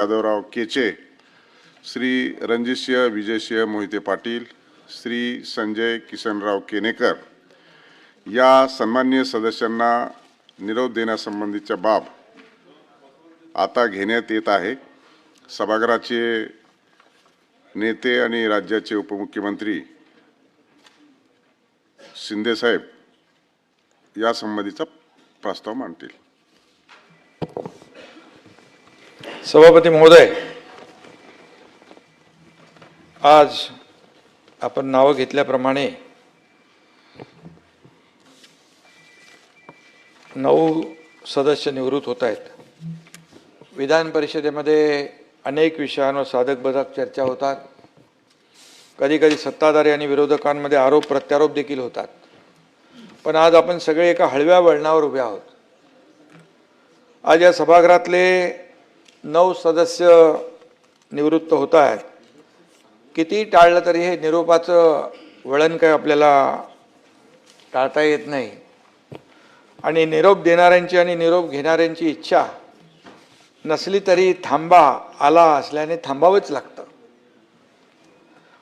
जाधवराव केचे, श्री रणजितसिंह विजयसिंह मोहिते पाटील, श्री संजय किसनराव केनेकर या सन्माननीय सदस्यांना निरोप देण्यासंबंधीच्या बाब आता घेण्यात येत आहे। सभागृहाचे नेते आणि राज्याचे उपमुख्यमंत्री शिंदे साहेब या संबंधीचा प्रस्ताव मांडतील। सभापती महोदय, आज आपण नाव घेतल्याप्रमाणे 9 सदस्य निवृत्त होत आहेत। विधान परिषदेमध्ये अनेक विषयांवर साधक बाधक चर्चा होतात। कधी कधी सत्ताधारी आणि विरोधकांमध्ये आरोप प्रत्यारोप देखील होतात। पण आज आपण सगळे एका हळव्या वळणावर उभे आहोत। आज या सभागृहातले 9 सदस्य निवृत्त होत आहेत। किती टाळलं तरी हे निरोपाचं वळण काही आपल्याला टाळता येत नाही आणि निरोप देणाऱ्यांची आणि निरोप घेणाऱ्यांची इच्छा नसली तरी थांबा आला असल्याने थांबावंच लागतं।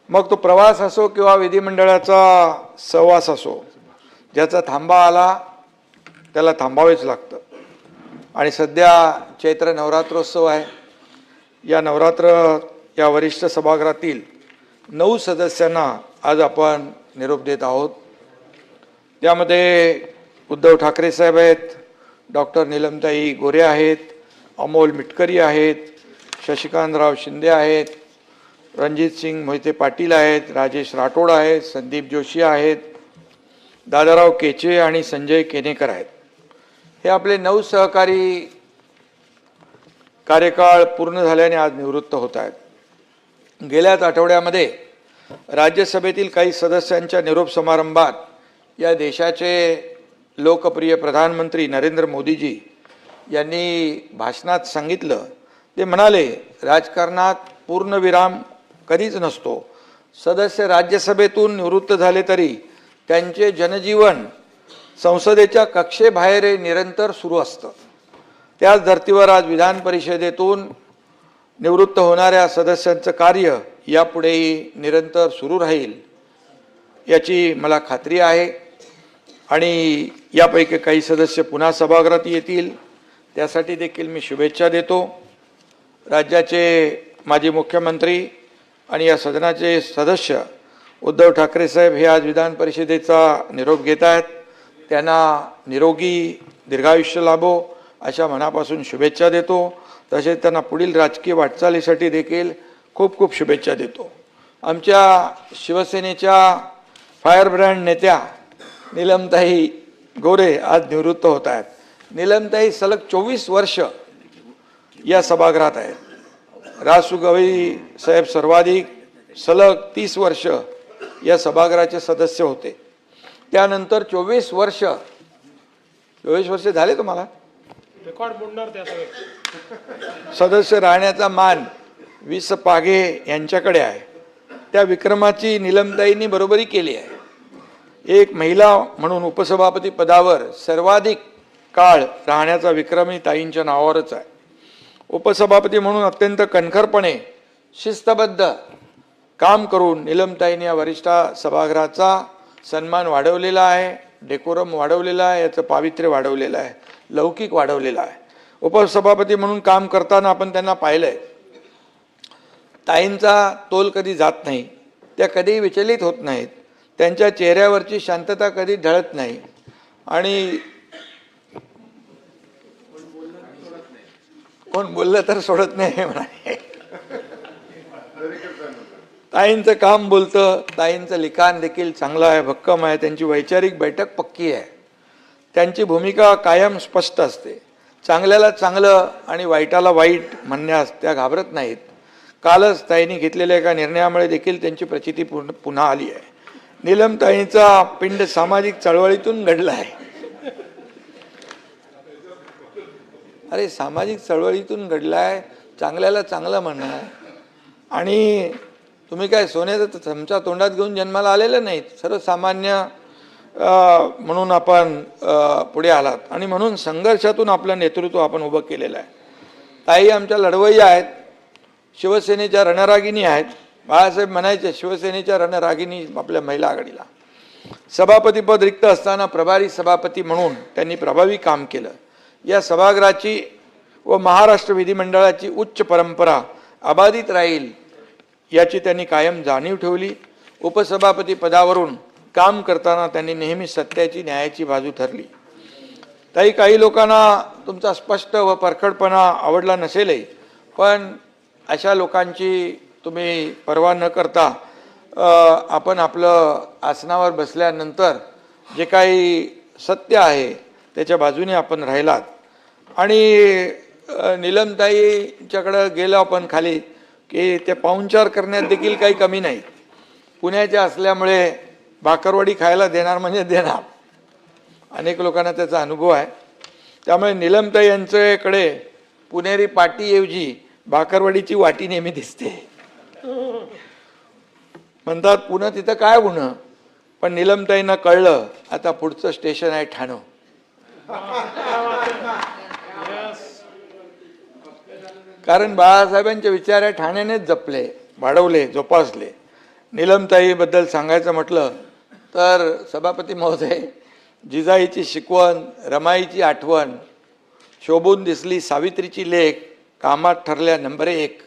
मग तो प्रवास असो किंवा विधिमंडळाचा सहवास असो, ज्याचा थांबा आला त्याला थांबावेच लागतं। आणि सध्या चैत्र नवरात्रोत्सव आहे। या वरिष्ठ सभागृहातील 9 सदस्यांना आज आपण निरोप देत आहोत। त्यामध्ये उद्धव ठाकरे साहेब आहेत, डॉक्टर नीलमताई गोरे आहेत, अमोल मिटकरी आहेत, शशिकांतराव शिंदे आहेत, रणजितसिंह मोहिते पाटील आहेत, राजेश राठोड आहेत, संदीप जोशी आहेत, दादाराव केचे आणि संजय केनेकर आहेत। हे आपले 9 सहकारी कार्यकाळ पूर्ण झाल्याने आज निवृत्त होत आहेत। गेल्याच आठवड्यामध्ये राज्यसभेतील काही सदस्यांच्या निरोप समारंभात या देशाचे लोकप्रिय प्रधानमंत्री नरेंद्र मोदीजी यांनी भाषणात सांगितलं, ते म्हणाले, राजकारणात पूर्णविराम कधीच नसतो। सदस्य राज्यसभेतून निवृत्त झाले तरी त्यांचे जनजीवन संसदेच्या कक्षेबाहेर निरंतर सुरू असतं। त्याच धर्तीवर आज विधान परिषदेतून निवृत्त होणाऱ्या सदस्यांचं कार्य यापुढेही निरंतर सुरू राहील याची मला खात्री आहे। आणि यापैकी काही सदस्य पुन्हा सभागृहात येतील, त्यासाठी देखील मी शुभेच्छा देतो। राज्याचे माजी मुख्यमंत्री आणि या सदनाचे सदस्य उद्धव ठाकरे साहेब हे आज विधान परिषदेचा निरोप घेत आहेत। त्यांना निरोगी दीर्घायुष्य लाभो अशा मनापासून शुभेच्छा देतो। तसेच त्यांना पुढील राजकीय वाटचालीसाठी देखील खूप खूप शुभेच्छा देतो। आमच्या शिवसेनेच्या फायरब्रँड नेत्या नीलमताई गोरे आज निवृत्त होत आहेत। नीलमताई सलग 24 वर्ष या सभागृहात आहेत। रासू गवई साहेब सर्वाधिक सलग 30 वर्ष या सभागृहाचे सदस्य होते। त्यानंतर 24 वर्ष झाले तुम्हाला रेकॉर्ड मोडणार त्या सदस्य राहण्याचा मान विस पागे यांच्याकडे आहे। त्या विक्रमाची नीलमताईंनी बरोबरी केली आहे। एक महिला म्हणून उपसभापती पदावर सर्वाधिक काळ राहण्याचा विक्रमही ताईंच्या नावावरच आहे। उपसभापती म्हणून अत्यंत कणखरपणे शिस्तबद्ध काम करून नीलमताईंनी या वरिष्ठ सभागृहाचा सन्मान वाढवलेला आहे, डेकोरम वाढवलेला आहे, याचं पावित्र्य वाढवलेलं आहे, लौकिक वाढवलेला आहे। उपसभापती म्हणून काम करताना आपण त्यांना पाहिलंय, ताईंचा तोल कधी जात नाही, त्या कधीही विचलित होत नाहीत, त्यांच्या चेहऱ्यावरची शांतता कधी ढळत नाही आणि कोण बोललं तर सोडत नाही म्हणाले। ताईंचं काम बोलतं, ताईंचं लिखाण देखील चांगलं आहे, भक्कम आहे, त्यांची वैचारिक बैठक पक्की आहे, त्यांची भूमिका कायम स्पष्ट असते। चांगल्याला चांगलं आणि वाईटाला वाईट म्हणण्यास त्या घाबरत नाहीत। कालच ताईंनी घेतलेल्या एका निर्णयामुळे देखील त्यांची प्रचिती पुन्हा आली आहे। नीलमताईंचा पिंड सामाजिक चळवळीतून घडला आहे। अरे सामाजिक चळवळीतून घडला आहे, चांगल्याला चांगलं म्हणणं आणि तुम्ही काय सोन्याचा चमचा तोंडात घेऊन जन्माला आलेलं नाहीत, सर्वसामान्य म्हणून आपण पुढे आलात आणि म्हणून संघर्षातून आपलं नेतृत्व आपण उभं केलेलं आहे। ताई आमच्या लढवय्या आहेत, शिवसेनेच्या रणरागिणी आहेत. बाळासाहेब म्हणायचे शिवसेनेच्या रणरागिणी आपल्या महिला आघाडीला. सभापतीपद रिक्त असताना प्रभारी सभापती म्हणून त्यांनी प्रभावी काम केलं. या सभागृहाची व महाराष्ट्र विधिमंडळाची उच्च परंपरा अबाधित राहील याची त्यांनी कायम जाणीव ठेवली. उपसभापती पदावरून काम करताना त्यांनी नेहमी सत्याची न्यायाची बाजू धरली. ताई, काही लोकांना तुमचा स्पष्ट व परखडपणा आवडला नसेलही, पण अशा लोकांची तुम्ही पर्वा न करता आपण आपलं आसनावर बसल्यानंतर जे काही सत्य आहे त्याच्या बाजूने आपण राहिलात. आणि नीलमताईंच्याकडं गेलो आपण खाली की ते पाहुणचार करण्यात देखील काही कमी नाही. पुण्याच्या असल्यामुळे भाकरवडी खायला देणार म्हणजे देणार. अनेक लोकांना त्याचा अनुभव आहे. त्यामुळे नीलमताई यांच्याकडे पुणेरी पाटीऐवजी भाकरवडीची वाटी नेहमी दिसते. म्हणतात पुणे तिथं काय गुन्हा, पण नीलमताईंना कळलं आता पुढचं स्टेशन आहे ठाणं. कारण बाळासाहेबांचे विचार आहे ठाण्यानेच जपले, वाढवले, जोपासले. नीलमताईबद्दल सांगायचं म्हटलं तर सभापती महोदय, जिजाईची शिकवण, रमाईची आठवण, शोभून दिसली सावित्रीची लेख, कामात ठरल्या नंबर 1.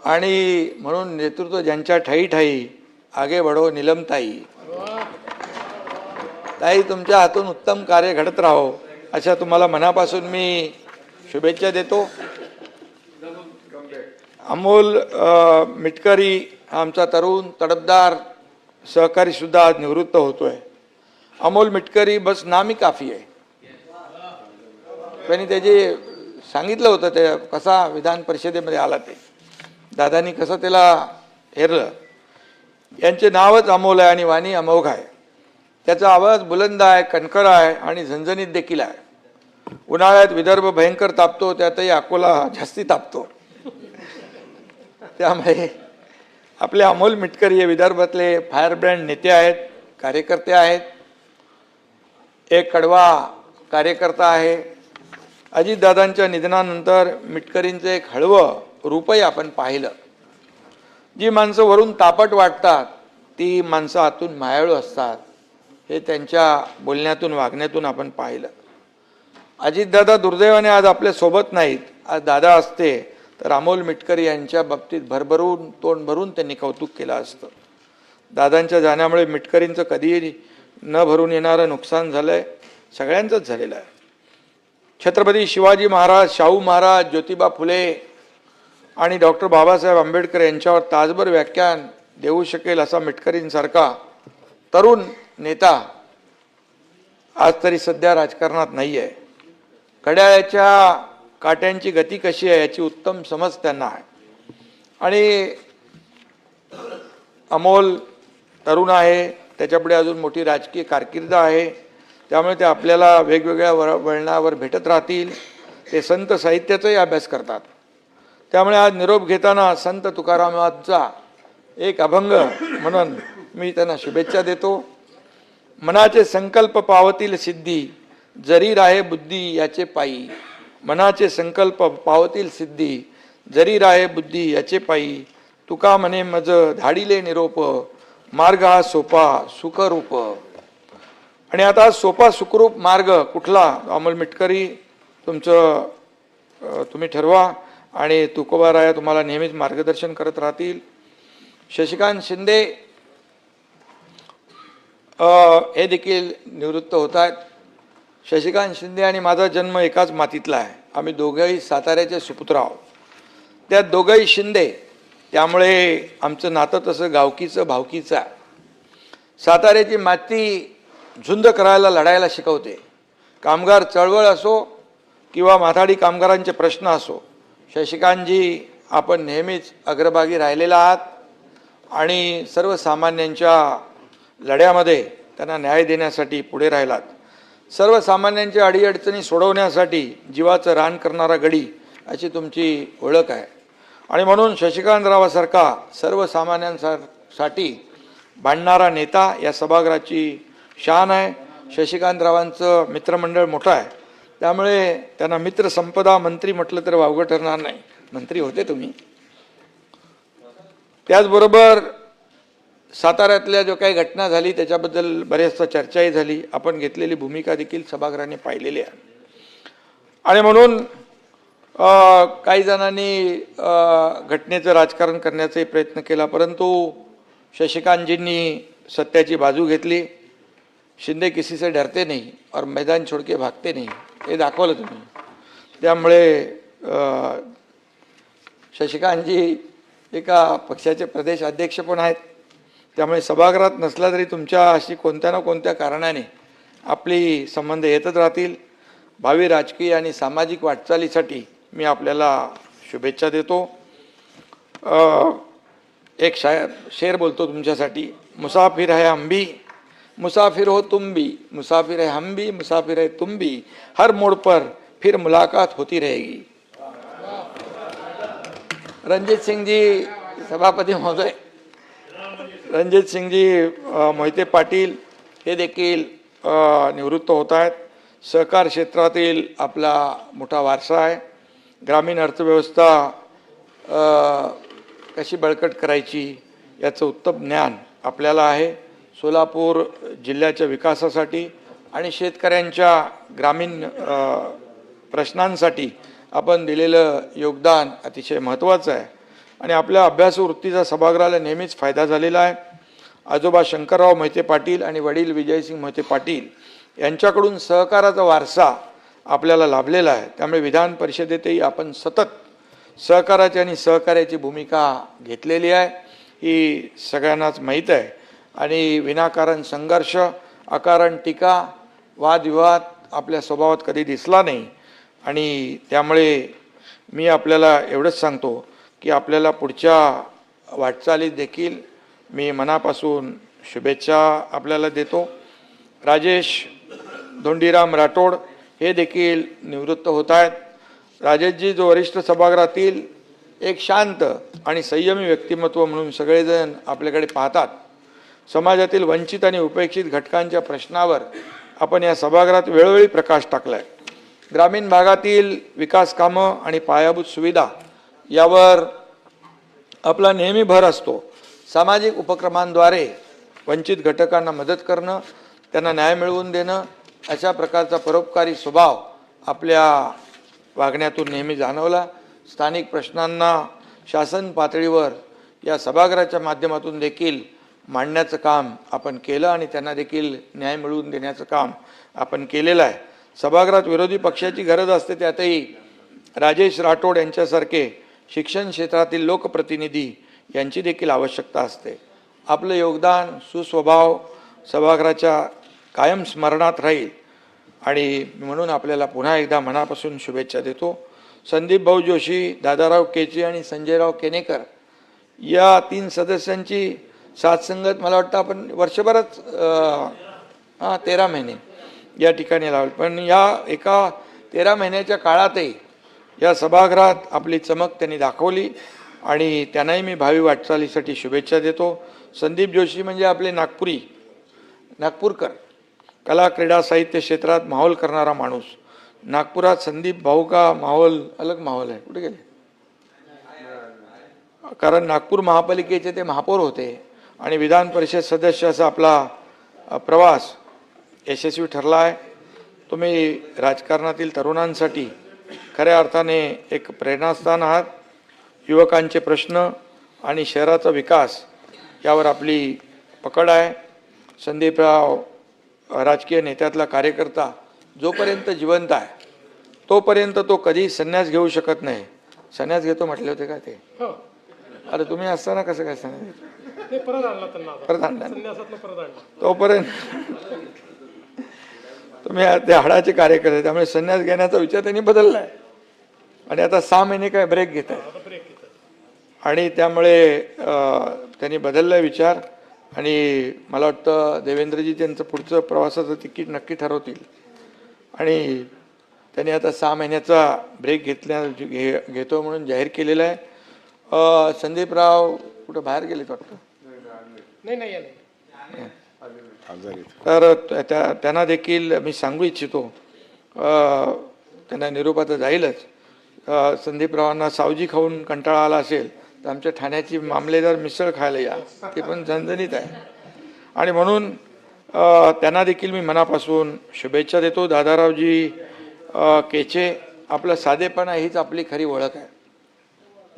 आणि म्हणून नेतृत्व ज्यांच्या ठाई ठाई, आगे बढो नीलमताई. ताई, तुमच्या हातून उत्तम कार्य घडत राहो अशा तुम्हाला मनापासून मी शुभेच्छा देतो. अमोल मिटकरी आमचा तरुण तडफदार सहकारी सुद्धा आज निवृत्त होतोय. अमोल मिटकरी बस नामी काफी आहे. त्यांनी त्याचे सांगितलं होतं ते कसा विधान परिषदेमध्ये आला, ते दादानी कसं त्याला हेरलं. यांचे नावच अमोल आहे आणि वाणी अमोघ आहे. त्याचा आवाज बुलंद आहे, कणखर आहे आणि झणझणीत देखील आहे. उन्हाळ्यात विदर्भ भयंकर तापतो, त्यातही अकोला जास्ती तापतो. त्यामुळे आपले अमोल मिटकरी हे विदर्भातले फायरब्रँड नेते आहेत, कार्यकर्ते आहेत. एक कडवा कार्यकर्ता आहे. अजितदादांच्या निधनानंतर मिटकरींचं एक हळवं रूपही आपण पाहिलं. जी माणसं वरून तापट वाटतात ती माणसं आतून मायाळू असतात, हे त्यांच्या बोलण्यातून वागण्यातून आपण पाहिलं. अजितदादा दुर्दैवाने आज आपल्या सोबत नाहीत. आज दादा असते तर अमोल मिटकरी यांच्या बाबतीत भरभरून तोंड भरून त्यांनी कौतुक केलं असतं. दादांच्या जाण्यामुळे मिटकरींचं कधीही न भरून येणारं नुकसान झालंय, सगळ्यांचंच झालेलं आहे. छत्रपती शिवाजी महाराज, शाहू महाराज, ज्योतिबा फुले आणि डॉक्टर बाबासाहेब आंबेडकर यांच्यावर तासभर व्याख्यान देऊ शकेल असा मिटकरींसारखा तरुण नेता आज तरी सध्या राजकारणात नाही आहे. घड्याळाच्या काट्यांची गती कशी आहे याची उत्तम समज त्यांना आहे. आणि अमोल तरुण आहे, त्याच्यापुढे अजून मोठी राजकीय कारकीर्द आहे. त्यामुळे ते आपल्याला वेगवेगळ्या वळणावर भेटत राहतील. ते संत साहित्याचाही अभ्यास करतात. त्यामुळे आज निरोप घेताना संत तुकारामांचा एक अभंग म्हणून मी त्यांना शुभेच्छा देतो. मनाचे संकल्प पावतील सिद्धी, जरी राहे बुद्धी याचे पायी. मनाचे संकल्प पावतील सिद्धी, जरी राहे बुद्धी याचे पायी. तुका म्हणे मज धाडिले निरोप, मार्ग हा सोपा सुखरूप. आणि आता सोपा सुखरूप मार्ग कुठला, अमोल मिटकरी तुम्ही ठरवा आणि तुकोबाराया तुम्हाला नेहमीच मार्गदर्शन करत राहतील. शशिकांत शिंदे हे देखील निवृत्त होत आहेत. शशिकांत शिंदे आणि माझा जन्म एकाच मातीतला आहे. आम्ही दोघंही साताऱ्याचे सुपुत्र आहोत. त्या दोघंही शिंदे, त्यामुळे आमचं नातं तसं गावकीचं भावकीचं आहे. साताऱ्याची माती झुंज करायला, लढायला शिकवते. कामगार चळवळ असो किंवा माथाडी कामगारांचे प्रश्न असो, शशिकांतजी आपण नेहमीच अग्रभागी राहिलेला आहात आणि सर्वसामान्यांच्या लढ्यामध्ये त्यांना न्याय देण्यासाठी पुढे राहिलात. सर्वसामान्यांच्या अडीअडचणी सोडवण्यासाठी जीवाचं रान करणारा गडी अशी तुमची ओळख आहे. आणि म्हणून शशिकांतरावासारखा सर्वसामान्यांसाठी भांडणारा नेता या सभागृहाची शान आहे. शशिकांतरावांचं मित्रमंडळ मोठं आहे, त्यामुळे त्यांना मित्र संपदा मंत्री म्हटलं तर वावगं ठरणार नाही. मंत्री होते तुम्ही. त्याचबरोबर साताऱ्यातल्या जो काही घटना झाली त्याच्याबद्दल बऱ्याचदा चर्चाही झाली. आपण घेतलेली भूमिका देखील सभागृहाने पाहिलेली आहे. आणि म्हणून काही जणांनी घटनेचं राजकारण करण्याचाही प्रयत्न केला, परंतु शशिकांतजींनी सत्याची बाजू घेतली. शिंदे किसी से डरते नहीं और मैदान छोड़ के भागते नहीं हे दाखवलं तुम्ही. त्यामुळे शशिकांतजी एका पक्षाचे प्रदेश अध्यक्ष पण आहेत. त्यामुळे सभागृहात नसला तरी तुमच्या अशी कोणत्या ना कोणत्या कारणाने आपली संबंध येतच राहतील. भावी राजकीय आणि सामाजिक वाटचालीसाठी मी आपल्याला शुभेच्छा देतो. एक शेर बोलतो तुमच्यासाठी. मुसाफिर है हम भी, मुसाफिर हो तुम भी, मुसाफिर है हम भी, मुसाफिर है तुम भी, हर मोड़ पर फिर मुलाकात होती रहेगी. रणजित सिंगजी सभापती महोदय, रणजित सिंगजी मोहिते पाटील हे देखील निवृत्त होत आहेत. सहकार क्षेत्रातील आपला मोठा वारसा आहे. ग्रामीण अर्थव्यवस्था कशी बळकट करायची याचं उत्तम ज्ञान आपल्याला आहे. सोलापूर जिल्ह्याच्या विकासासाठी आणि शेतकऱ्यांच्या ग्रामीण प्रश्नांसाठी आपण दिलेलं योगदान अतिशय महत्त्वाचं आहे आणि आपल्या अभ्यास वृत्तीचा सभागृहाला नेहमीच फायदा झालेला आहे. आजोबा शंकरराव मोहिते पाटील आणि वडील विजयसिंग मोहिते पाटील यांच्याकडून सहकाराचा वारसा आपल्याला लाभलेला आहे. त्यामुळे विधान परिषदेतही आपण सतत सहकाराची आणि सहकार्याची भूमिका घेतलेली आहे ही सगळ्यांनाच माहीत आहे. आणि विनाकारण संघर्ष, अकारण टीका, वादविवाद आपल्या स्वभावात कधी दिसला नाही. आणि त्यामुळे मी आपल्याला एवढंच सांगतो की आपल्याला पुढच्या वाटचालीत देखील मी मनापासून शुभेच्छा आपल्याला देतो. राजेश धोंडीराम राठोड हे देखील निवृत्त होत आहेत. राजेशजी जो वरिष्ठ सभागृहातील एक शांत आणि संयमी व्यक्तिमत्व म्हणून सगळेजण आपल्याकडे पाहतात. समाजातील वंचित आणि उपेक्षित घटकांच्या प्रश्नावर आपण या सभागृहात वेळोवेळी प्रकाश टाकलाय. ग्रामीण भागातील विकास कामं आणि पायाभूत सुविधा यावर आपला नेहमी भर असतो. सामाजिक उपक्रमांद्वारे वंचित घटकांना मदत करणं, त्यांना न्याय मिळवून देणं अशा प्रकारचा परोपकारी स्वभाव आपल्या वागण्यातून नेहमी जाणवला. स्थानिक प्रश्नांना शासन पातळीवर या सभागृहाच्या माध्यमातून देखील मांडण्याचं काम आपण केलं आणि त्यांना देखील न्याय मिळवून देण्याचं काम आपण केलेलं आहे. सभागृहात विरोधी पक्षाची गरज असते, त्यातही राजेश राठोड यांच्यासारखे शिक्षण क्षेत्रातील लोकप्रतिनिधी यांची देखील आवश्यकता असते. आपलं योगदान, सुस्वभाव सभागृहाच्या कायम स्मरणात राहील आणि म्हणून आपल्याला पुन्हा एकदा मनापासून शुभेच्छा देतो. संदीप भाऊ जोशी, दादाराव केचे आणि संजयराव केनेकर या 3 सदस्यांची साथसंगत मला वाटतं आपण वर्षभरच 13 महिने या ठिकाणी लावली. पण या एका 13 महिन्याच्या काळातही या सभागृहात आपली चमक त्यांनी दाखवली आणि त्यांनाही मी भावी वाटचालीसाठी शुभेच्छा देतो. संदीप जोशी म्हणजे आपले नागपूरकर, कला क्रीडा साहित्य क्षेत्रात माहोल करणारा माणूस. नागपुरात संदीप भाऊ का माहोल अलग माहोल आहे. कुठे गेले? कारण नागपूर महापालिकेचे ते महापौर होते आणि विधान परिषद सदस्य असा आपला प्रवास यशस्वी ठरला आहे. तुम्ही राजकारणातील तरुणांसाठी खऱ्या अर्थाने एक प्रेरणास्थान आहात. युवकांचे प्रश्न आणि शहराचा विकास यावर आपली पकड आहे. संदीपराव राजकीय नेत्यातला कार्यकर्ता जोपर्यंत जिवंत आहे तोपर्यंत तो कधी संन्यास घेऊ शकत नाही. संन्यास घेतो म्हटले होते का ते? अरे तुम्ही असताना कसं काय संन्यास? परत आणला त्यांना, परत आणला संन्यासातनं परत आणला. तोपर्यंत तुम्ही ते हाडाचे कार्यकर्ते, त्यामुळे संन्यास घेण्याचा विचार त्यांनी बदलला आहे आणि आता 6 महिने काय ब्रेक घेत आहे आणि त्यामुळे त्यांनी बदलला विचार. आणि मला वाटतं देवेंद्रजी त्यांचं पुढचं प्रवासाचं तिकीट नक्की ठरवतील आणि त्यांनी आता 6 महिन्याचा ब्रेक घेतो म्हणून जाहीर केलेला आहे. संदीपराव कुठं बाहेर गेलेत वाटतं? नाही. आजारी. तर त्यांना देखील मी सांगू इच्छितो, त्यांना निरोप आता जाईलच. संदीपरावांना सावजी खाऊन कंटाळा आला असेल तर आमच्या ठाण्याची मामलेदार मिसळ खायला या, ते पण झणझणीत आहे. आणि म्हणून त्यांना देखील मी मनापासून शुभेच्छा देतो. दादारावजी केचे, आपला साधेपणा हीच आपली खरी ओळख आहे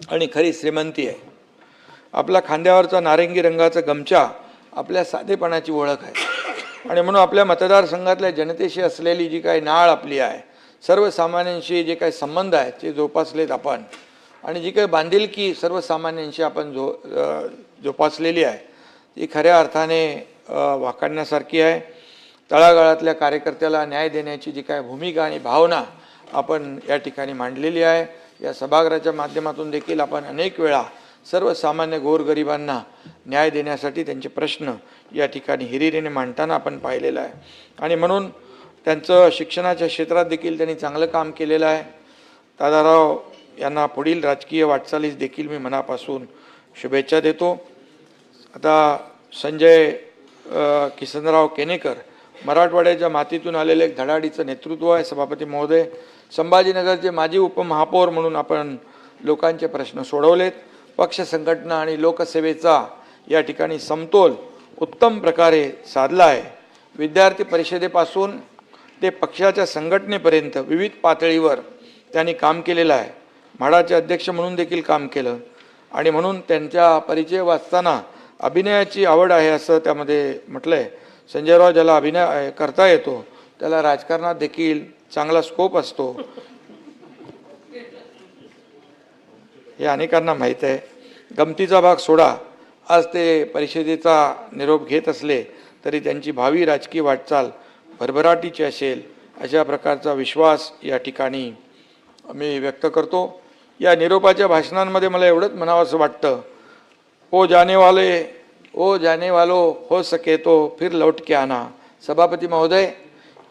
आणि खरी श्रीमंती आहे. आपला खांद्यावरचा नारंगी रंगाचा गमछा आपल्या साधेपणाची ओळख आहे. आणि म्हणून आपल्या मतदारसंघातल्या जनतेशी असलेली जी काही नाळ आपली आहे, सर्वसामान्यांशी जे काही संबंध आहेत ते जोपासलेत आपण, आणि जी काही बांधिलकी सर्वसामान्यांशी आपण जोपासलेली आहे ती खऱ्या अर्थाने वाखाणण्यासारखी आहे. तळागाळातल्या कार्यकर्त्याला न्याय देण्याची जी काय भूमिका आणि भावना आपण या ठिकाणी मांडलेली आहे. या सभागृहाच्या माध्यमातून देखील आपण अनेक वेळा सर्वसामान्य गोरगरिबांना न्याय देण्यासाठी त्यांचे प्रश्न या ठिकाणी हिरिरीने मांडताना आपण पाहिलेलं आहे. आणि म्हणून त्यांचं शिक्षणाच्या क्षेत्रात देखील त्यांनी चांगलं काम केलेलं आहे. दादाराव यांना पुढील राजकीय वाटचालीस देखील मी मनापासून शुभेच्छा देतो. आता संजय किसनराव केनेकर, मराठवाड्याच्या मातीतून आलेले एक धडाडीचं नेतृत्व आहे. सभापती महोदय, संभाजीनगरचे माजी उपमहापौर म्हणून आपण लोकांचे प्रश्न सोडवलेत. पक्ष संघटना आणि लोकसेवेचा या ठिकाणी समतोल उत्तम प्रकारे साधला आहे. विद्यार्थी परिषदेपासून ते पक्षाच्या संघटनेपर्यंत विविध पातळीवर त्यांनी काम केलेलं आहे. म्हाडाचे अध्यक्ष म्हणून देखील काम केलं. आणि म्हणून त्यांच्या परिचय वाचताना अभिनयाची आवड आहे असं त्यामध्ये म्हटलं आहे. संजयराव ज्याला अभिनय करता येतो त्याला राजकारणात देखील चांगला स्कोप असतो हे अनेकांना माहीत आहे. गमतीचा भाग सोडा, आज ते परिषदेचा निरोप घेत असले तरी त्यांची भावी राजकीय वाटचाल भरभराटीची असेल अशा प्रकारचा विश्वास या ठिकाणी मी व्यक्त करतो. या निरोपाच्या भाषणांमध्ये मला एवढंच म्हणावंसं वाटतं, ओ जाने वालो हो सके तो फिर लौट के आना. सभापती महोदय,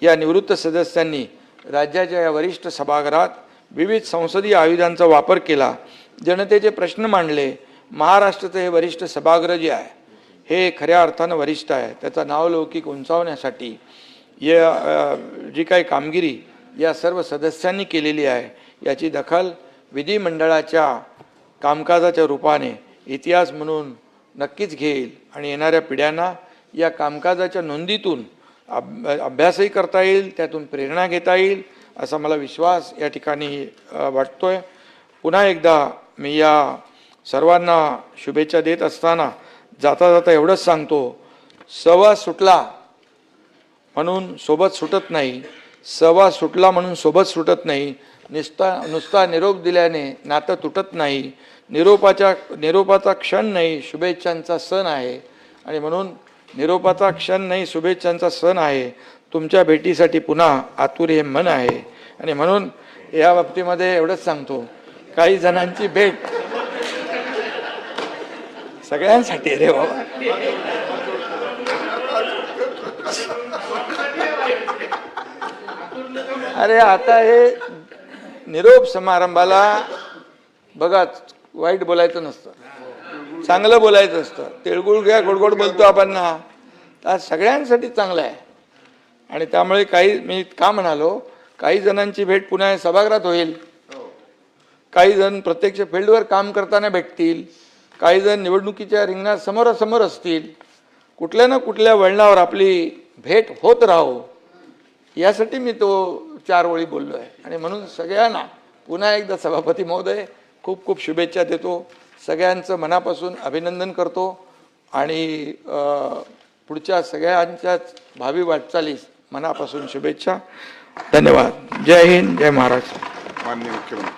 या निवृत्त सदस्यांनी राज्याच्या या वरिष्ठ सभागृहात विविध संसदीय आयुधांचा वापर केला, जनतेचे प्रश्न मांडले. महाराष्ट्राचं हे वरिष्ठ सभागृह जे आहे हे खऱ्या अर्थानं वरिष्ठ आहे. त्याचा नावलौकिक उंचावण्यासाठी या जी काही कामगिरी या सर्व सदस्यांनी केलेली आहे याची दखल विधिमंडळाच्या कामकाजाच्या रूपाने इतिहास म्हणून नक्कीच घेईल. आणि येणाऱ्या पिढ्यांना या कामकाजाच्या नोंदीतून अभ्यासही करता येईल, त्यातून प्रेरणा घेता येईल असा मला विश्वास या ठिकाणी वाटतोय. पुन्हा एकदा मी या सर्वांना शुभेच्छा देत असताना जाता जाता एवढंच सांगतो, सहवास सुटला म्हणून सोबत सुटत नाही, सहवास सुटला म्हणून सोबत सुटत नाही. नुसता निरोप दिल्याने नातं तुटत नाही. निरोपाचा क्षण नाही, शुभेच्छांचा सण आहे. आणि म्हणून निरोपाचा क्षण नाही, शुभेच्छांचा सण आहे. तुमच्या भेटीसाठी पुन्हा आतुर हे मन आहे. आणि म्हणून या बाबतीमध्ये एवढंच सांगतो, काही जणांची भेट सगळ्यांसाठी रे बाबा. अरे आता हे निरोप समारंभाला बघा, वाईट बोलायचं नसतं, चांगलं बोलायचं असतं. तिळगुळ घ्या, गोडगोड बोलतो आपण ना, तर सगळ्यांसाठी चांगलं आहे. आणि त्यामुळे काही, मी का म्हणालो, काही जणांची भेट पुन्हा सभागृहात होईल. काही जण प्रत्यक्ष फील्डवर काम करताना भेटतील, काही जण निवडणुकीच्या रिंगणात समोरासमोर असतील. कुठल्या ना कुठल्या वळणावर आपली भेट होत राहो यासाठी मी तो 4 ओळी बोललो आहे. आणि म्हणून सगळ्यांना पुन्हा एकदा सभापती महोदय खूप खूप शुभेच्छा देतो. सगळ्यांचं मनापासून अभिनंदन करतो आणि पुढच्या सगळ्यांच्याच भावी वाटचालीस मनापासून शुभेच्छा. धन्यवाद. जय हिंद, जय महाराष्ट्र. माननीय मुख्यमंत्री.